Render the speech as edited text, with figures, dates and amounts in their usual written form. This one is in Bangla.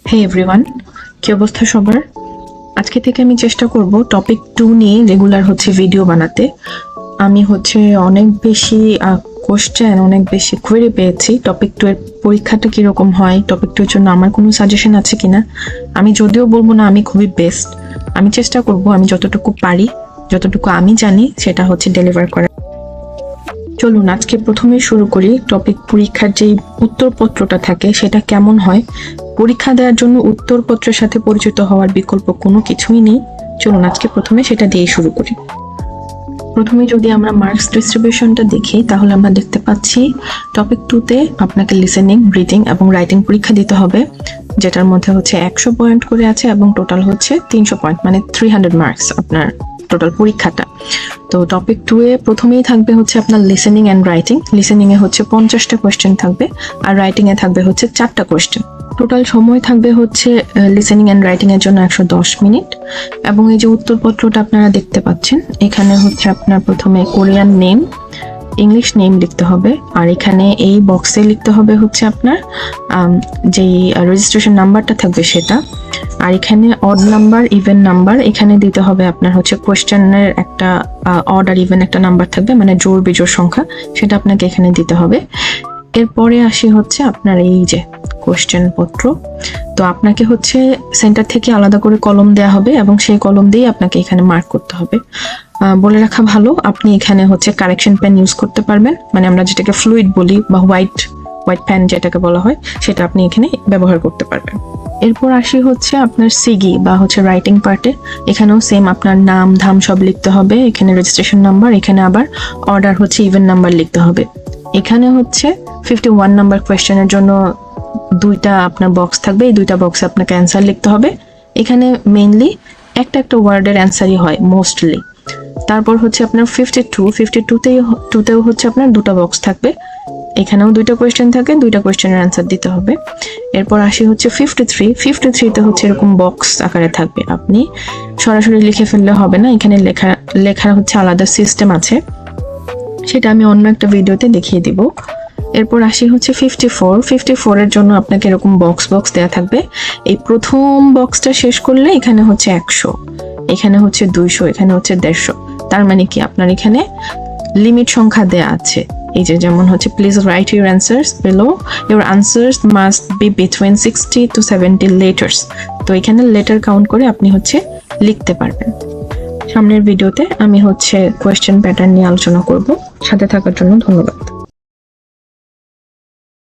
হে এভরিওয়ান, কি অবস্থা সবার? আজকে থেকে আমি চেষ্টা করব টপিক 2 নিয়ে রেগুলার ভিডিও বানাতে। আমি অনেক বেশি কোশ্চেন, অনেক বেশি কোয়েরি পেয়েছি টপিক 2 এর পরীক্ষাটা কিরকম হয়, টপিক 2 এর জন্য আমার কোনো সাজেশন আছে কিনা। আমি যদিও বলবো না আমি খুবই বেস্ট, আমি চেষ্টা করব আমি যতটুকু পারি, যতটুকু আমি জানি সেটা ডেলিভার করা। চলুন আজকে প্রথমে শুরু করি। টপিক পরীক্ষার যেই উত্তরপত্রটা থাকে সেটা কেমন হয়। পরীক্ষা দেওয়ার জন্য উত্তরপত্রের সাথে পরিচিত হওয়ার বিকল্প কোনো কিছুই নেই। চলুন আজকে প্রথমে সেটা দিয়ে শুরু করি। প্রথমে যদি আমরা মার্কস ডিস্ট্রিবিউশনটা দেখি তাহলে আমরা দেখতে পাচ্ছি টপিক 2-তে আপনাকে লিসেনিং, রিডিং এবং রাইটিং পরীক্ষা দিতে হবে, যেটার মধ্যে 100 পয়েন্ট করে আছে এবং টোটাল 300 পয়েন্ট, মানে 300 মার্কস আপনার টোটাল পরীক্ষাটা। তো টপিক 2-এ প্রথমেই থাকবে আপনার লিসেনিং অ্যান্ড রাইটিং। লিসেনিং এ 50টা কোয়েশ্চেন থাকবে আর রাইটিং এ থাকবে 4টা কোয়েশ্চেন। টোটাল সময় থাকবে লিসেনিং অ্যান্ড রাইটিং এর জন্য 110 মিনিট। এবং এই যে উত্তরপত্রটা আপনারা দেখতে পাচ্ছেন, এখানে আপনার প্রথমে কোরিয়ান নেম, ইংলিশ নেম লিখতে হবে, আর এখানে এই বক্সে লিখতে হবে আপনার যেই রেজিস্ট্রেশন নাম্বারটা থাকবে সেটা, আর এখানে অড নাম্বার, ইভেন নাম্বার এখানে দিতে হবে আপনার কোয়েশ্চেনের একটা অড আর ইভেন একটা নাম্বার থাকবে, মানে জোড় বিজোড় সংখ্যা, সেটা আপনাকে এখানে দিতে হবে। এরপরে আসি আপনার এই যে কোয়েশ্চেন পত্র। তো আপনাকে সেন্টার থেকে আলাদা করে কলম দেয়া হবে এবং সেই কলম দিয়ে আপনাকে এখানে মার্ক করতে হবে। বলে রাখা ভালো, আপনি এখানে কারেকশন পেন ইউজ করতে পারবেন, মানে আমরা যেটাকে ফ্লুইড বলি বা হোয়াইট পেন যেটাকে বলা হয়, সেটা আপনি এখানে ব্যবহার করতে পারবেন। এরপর আসি আপনার সিগি বা রাইটিং পার্টে। এখানেও সেম আপনার নাম ধাম সব লিখতে হবে, এখানে রেজিস্ট্রেশন নাম্বার, এখানে আবার অর্ডার ইভেন নাম্বার লিখতে হবে। এখানে 51 নাম্বার কোয়েশ্চেনের জন্য 2টা আপনার বক্স থাকবে, এই 2টা বক্সে আপনাকে অ্যান্সার লিখতে হবে। এখানে মেইনলি একটা ওয়ার্ডের অ্যান্সারই হয় মোস্টলি। তারপর আপনার 52তেও আপনার 2টা বক্স থাকবে, এখানেও 2টা কোয়েশ্চেন থাকে, 2টা কোয়েশ্চেনের অ্যান্সার দিতে হবে। এরপর আসি 53তে এরকম বক্স আকারে থাকবে, আপনি সরাসরি লিখে ফেললে হবে না, এখানে লেখার আলাদা সিস্টেম আছে, সেটা আমি অন্য একটা ভিডিওতে দেখিয়ে দিব। এরপর আসি 54 এর জন্য আপনাকে এরকম বক্স দেয়া থাকবে। এই প্রথম বক্সটা শেষ করলে এখানে 100, এখানে 200, এখানে 150। তার মানে কি আপনার এখানে লিমিট সংখ্যা দেয়া আছে। এই যে যেমন please write your answers below, your answers must be between 60 to 70 letters. তো এখানে লেটার কাউন্ট করে আপনি লিখতে পারবেন। সামনের ভিডিওতে আমি কোয়েশ্চেন প্যাটার্ন নিয়ে আলোচনা করব। সাথে থাকার জন্য ধন্যবাদ।